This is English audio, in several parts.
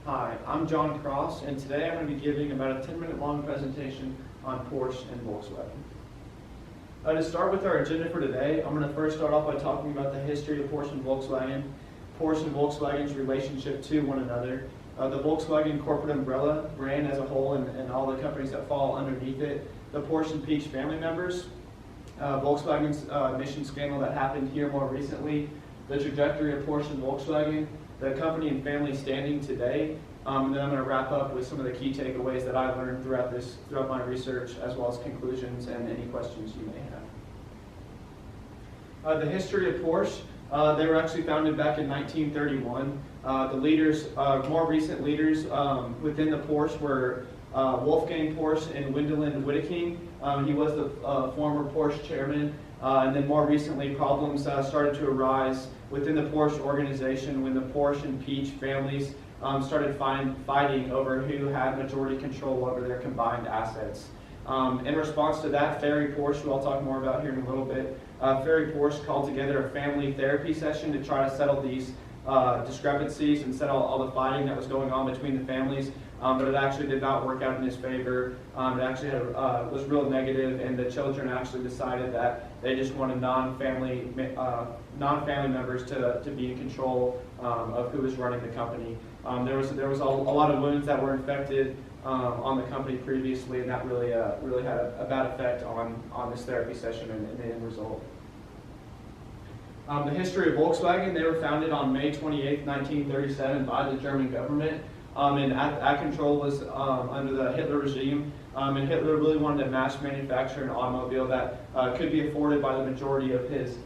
Hi, I'm John Cross, and today I'm going to be giving about a 10-minute long presentation on Porsche and Volkswagen. To start with our agenda for today, I'm going to first start off by talking about the history of Porsche and Volkswagen's relationship to one another, the Volkswagen corporate umbrella, brand as a whole, and all the companies that fall underneath it, the Porsche and Peach family members, Volkswagen's emission scandal that happened here more recently, the trajectory of Porsche and Volkswagen, the company and family standing today, and then I'm going to wrap up with some of the key takeaways that I learned throughout my research, as well as conclusions and any questions you may have. The history of Porsche, they were actually founded back in 1931. The leaders, more recent leaders within the Porsche were Wolfgang Porsche and Wendelin Witteking. He was the former Porsche chairman, and then more recently problems started to arise within the Porsche organization when the Porsche and Peach families started fighting over who had majority control over their combined assets. In response to that, Ferry Porsche, who I'll talk more about here in a little bit, Ferry Porsche called together a family therapy session to try to settle these discrepancies and settle all the fighting that was going on between the families, but it actually did not work out in his favor. It actually was real negative, and the children actually decided that they just wanted non-family members to be in control of who was running the company. There was a lot of wounds that were infected on the company previously, and that really had a bad effect on this therapy session and the end result. The history of Volkswagen, they were founded on May 28, 1937 by the German government, and at control was under the Hitler regime, and Hitler really wanted to mass manufacture an automobile that could be afforded by the majority of his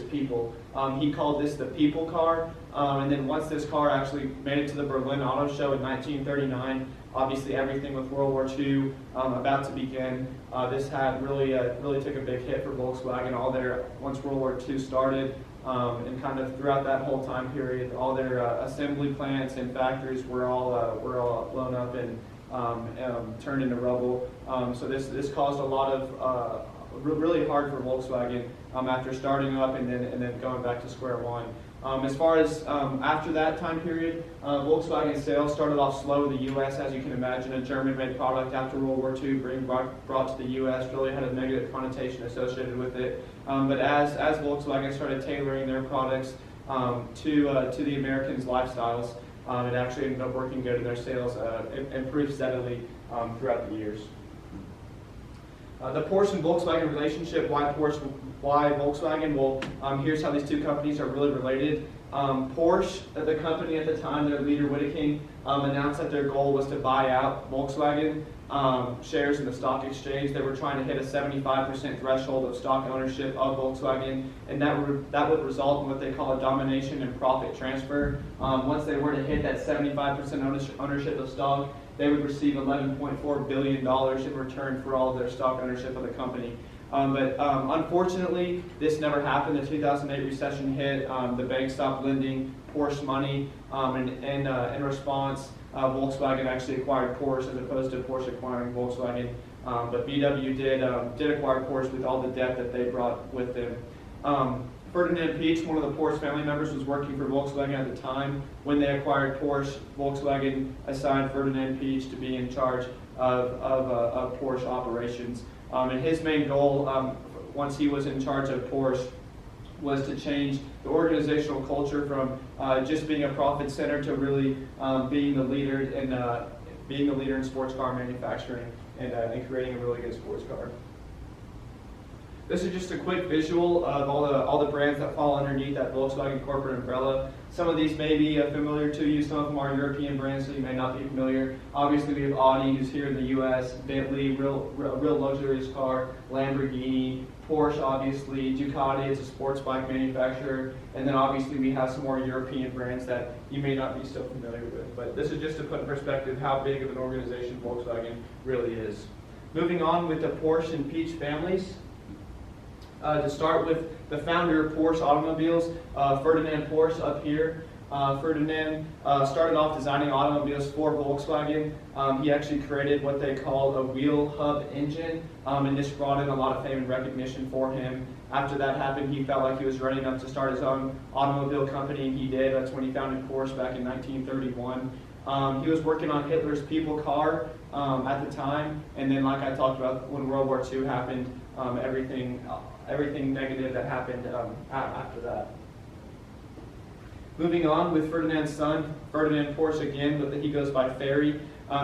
people. He called this the people car, and then once this car actually made it to the Berlin Auto Show in 1939, obviously everything with World War II about to begin, this had really took a big hit for Volkswagen. Once World War II started, and kind of throughout that whole time period, all their assembly plants and factories were all blown up and turned into rubble. So this caused a lot of really hard for Volkswagen after starting up and then going back to square one. As far as after that time period, Volkswagen sales started off slow in the U.S. As you can imagine, a German-made product after World War II being brought to the U.S. really had a negative connotation associated with it. But as Volkswagen started tailoring their products to the Americans' lifestyles, it actually ended up working good, and their sales improved steadily throughout the years. The Porsche and Volkswagen relationship, why Volkswagen? Well, here's how these two companies are really related. Porsche, the company at the time, their leader Witteking, announced that their goal was to buy out Volkswagen shares in the stock exchange. They were trying to hit a 75% threshold of stock ownership of Volkswagen, and that would result in what they call a domination and profit transfer. Once they were to hit that 75% ownership of stock, they would receive $11.4 billion in return for all of their stock ownership of the company. But unfortunately, this never happened. The 2008 recession hit. The bank stopped lending Porsche money, and in response, Volkswagen actually acquired Porsche as opposed to Porsche acquiring Volkswagen. But VW did acquire Porsche with all the debt that they brought with them. Ferdinand Piëch, one of the Porsche family members, was working for Volkswagen at the time. When they acquired Porsche, Volkswagen assigned Ferdinand Piëch to be in charge of Porsche operations. And his main goal, once he was in charge of Porsche, was to change the organizational culture from just being a profit center to really being the leader in sports car manufacturing and creating a really good sports car. This is just a quick visual of all the brands that fall underneath that Volkswagen corporate umbrella. Some of these may be familiar to you. Some of them are European brands, so you may not be familiar. Obviously, we have Audi, who's here in the U.S., Bentley, real luxurious car, Lamborghini, Porsche, obviously, Ducati, it's a sports bike manufacturer, and then obviously we have some more European brands that you may not be so familiar with. But this is just to put in perspective how big of an organization Volkswagen really is. Moving on with the Porsche and Peach families. To start with the founder of Porsche Automobiles, Ferdinand Porsche up here. Ferdinand started off designing automobiles for Volkswagen. He actually created what they call a wheel hub engine, and this brought in a lot of fame and recognition for him. After that happened, he felt like he was ready enough to start his own automobile company, and he did. That's when he founded Porsche back in 1931. He was working on Hitler's People car at the time, and then like I talked about, when World War II happened, everything negative that happened after that. Moving on with Ferdinand's son, Ferdinand Porsche again, but he goes by Ferry.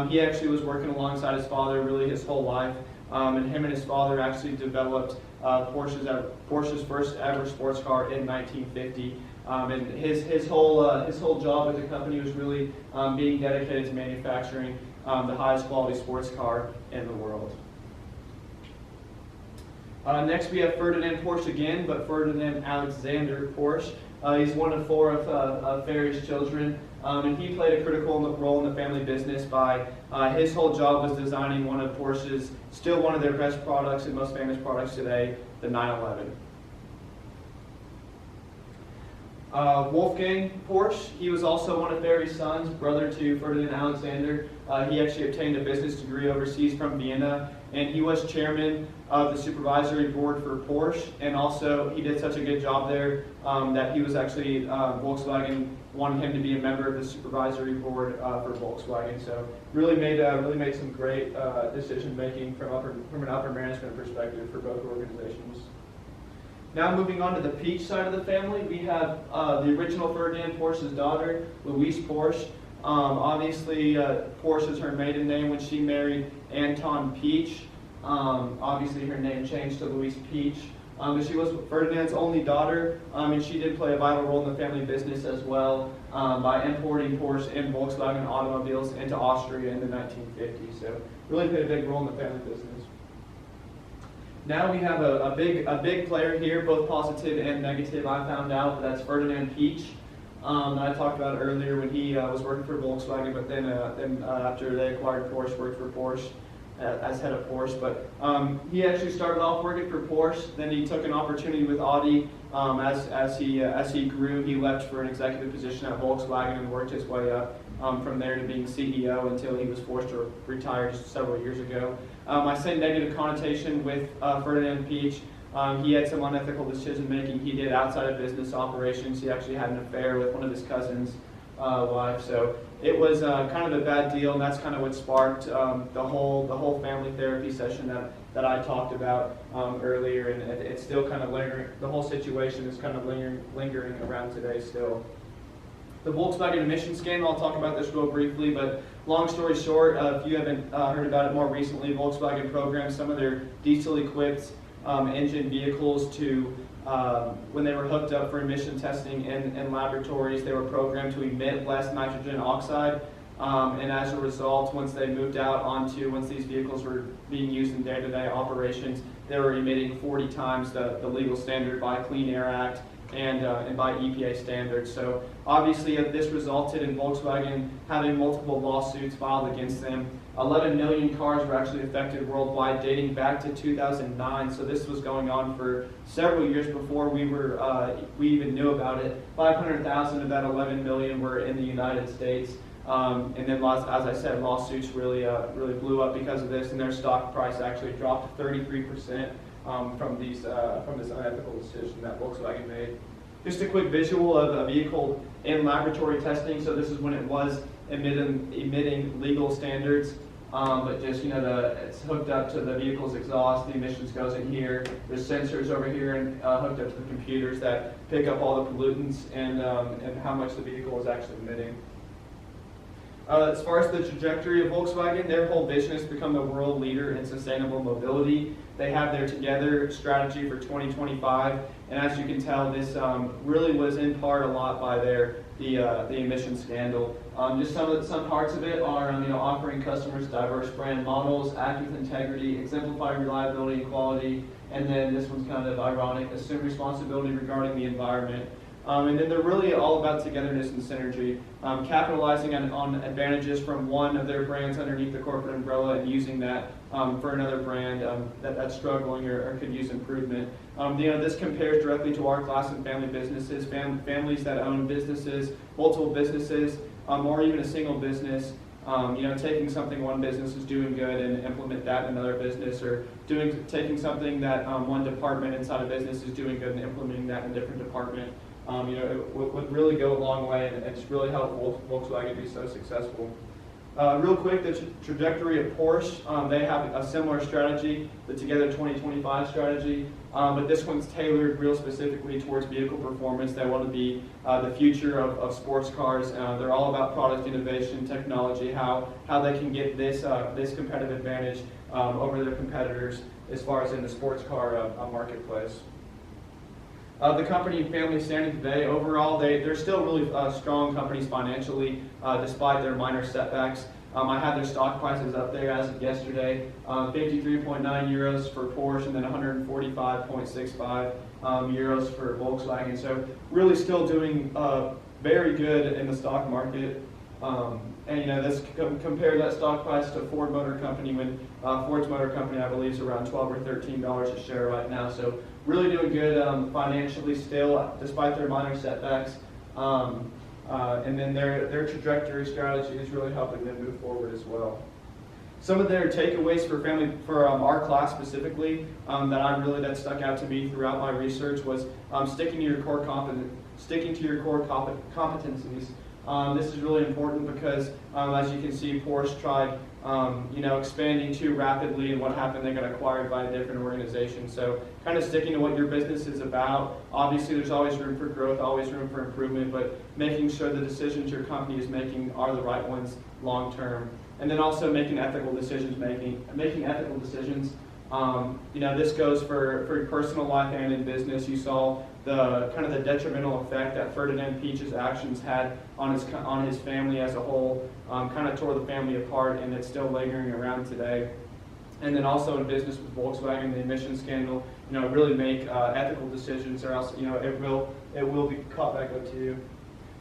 He actually was working alongside his father really his whole life, and him and his father actually developed Porsche's first ever sports car in 1950. And his whole job with the company was really being dedicated to manufacturing the highest quality sports car in the world. Next we have Ferdinand Porsche again, but Ferdinand Alexander Porsche. He's one of 4 of Ferry's children, and he played a critical role in the family business by his whole job was designing one of Porsche's, still one of their best products and most famous products today, the 911. Wolfgang Porsche, he was also one of Ferry's sons, brother to Ferdinand Alexander. He actually obtained a business degree overseas from Vienna, and he was chairman of the supervisory board for Porsche, and also he did such a good job there that he was actually, Volkswagen wanted him to be a member of the supervisory board for Volkswagen. So really made some great decision making from an upper management perspective for both organizations. Now moving on to the Peach side of the family, we have the original Ferdinand Porsche's daughter, Louise Porsche. Obviously, Porsche is her maiden name when she married Anton Peach. Obviously, her name changed to Louise Peach. But she was Ferdinand's only daughter, and she did play a vital role in the family business as well by importing Porsche and Volkswagen automobiles into Austria in the 1950s. So really played a big role in the family business. Now we have a big player here, both positive and negative. I found out that's Ferdinand Peach. I talked about earlier when he was working for Volkswagen, but then after they acquired Porsche, worked for Porsche as head of Porsche. But he actually started off working for Porsche. Then he took an opportunity with Audi. As he grew, he left for an executive position at Volkswagen and worked his way up from there to being CEO until he was forced to retire just several years ago. I say negative connotation with Ferdinand Peach. He had some unethical decision making he did outside of business operations. He actually had an affair with one of his cousins' wife, so it was kind of a bad deal, and that's kind of what sparked the whole family therapy session that I talked about earlier, and it's still kind of lingering. The whole situation is kind of lingering around today still. The Volkswagen emissions scandal, I'll talk about this real briefly, but long story short, if you haven't heard about it more recently, Volkswagen programmed some of their diesel-equipped engine vehicles to, when they were hooked up for emission testing in laboratories, they were programmed to emit less nitrogen oxide. And as a result, once these vehicles were being used in day-to-day operations, they were emitting 40 times the legal standard by Clean Air Act and by EPA standards. So obviously this resulted in Volkswagen having multiple lawsuits filed against them. 11 million cars were actually affected worldwide dating back to 2009. So this was going on for several years before we even knew about it. 500,000 of that 11 million were in the United States. And then, as I said, lawsuits really blew up because of this, and their stock price actually dropped 33% from this unethical decision that Volkswagen made. Just a quick visual of a vehicle in laboratory testing. So this is when it was emitting legal standards, but just it's hooked up to the vehicle's exhaust. The emissions goes in here. There's sensors over here and hooked up to the computers that pick up all the pollutants and how much the vehicle is actually emitting. As far as the trajectory of Volkswagen, their whole vision is to become the world leader in sustainable mobility. They have their Together strategy for 2025, and as you can tell, this really was in part a lot by the emission scandal. Just some parts of it are offering customers diverse brand models, act with integrity, exemplify reliability and quality, and then this one's kind of ironic, assume responsibility regarding the environment. And then they're really all about togetherness and synergy, capitalizing on advantages from one of their brands underneath the corporate umbrella and using that for another brand that's struggling or could use improvement. This compares directly to our class and family businesses, families that own businesses, multiple businesses, or even a single business. Taking something one business is doing good and implement that in another business, or taking something that one department inside a business is doing good and implementing that in a different department. it would really go a long way, and it's really helped Volkswagen be so successful. Real quick, the trajectory of Porsche, they have a similar strategy, the Together 2025 strategy, but this one's tailored real specifically towards vehicle performance. They want to be the future of sports cars. They're all about product innovation, technology, how they can get this competitive advantage over their competitors as far as in the sports car marketplace. The company and family standing today, overall, they're still really strong companies financially, despite their minor setbacks. I had their stock prices up there as of yesterday, 53.9 euros for Porsche and then 145.65 euros for Volkswagen. So really still doing very good in the stock market. And let's compare that stock price to Ford Motor Company when Ford's Motor Company, I believe, is around $12 or $13 a share right now. So really doing good financially still, despite their minor setbacks. And then their trajectory strategy is really helping them move forward as well. Some of their takeaways for our class specifically that stuck out to me throughout my research was sticking to your core competencies. This is really important because, as you can see, Porsche tried, expanding too rapidly, and what happened? They got acquired by a different organization. So, kind of sticking to what your business is about. Obviously, there's always room for growth, always room for improvement, but making sure the decisions your company is making are the right ones long term, and then also making ethical decisions. This goes for personal life and in business. You saw the kind of the detrimental effect that Ferdinand Peach's actions had on his family as a whole, kind of tore the family apart, and it's still lingering around today. And then also in business with Volkswagen, the emission scandal, really make ethical decisions, or else it will be caught back up to you.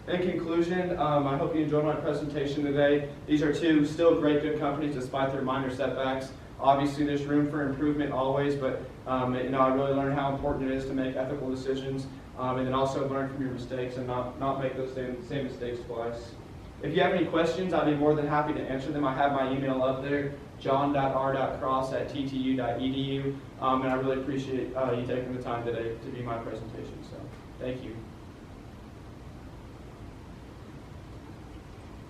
In conclusion, I hope you enjoyed my presentation today. These are two still great, good companies despite their minor setbacks. Obviously, there's room for improvement always, but I really learned how important it is to make ethical decisions, and then also learn from your mistakes and not make those same mistakes twice. If you have any questions, I'd be more than happy to answer them. I have my email up there, john.r.cross@ttu.edu, and I really appreciate you taking the time today to do my presentation. So, thank you.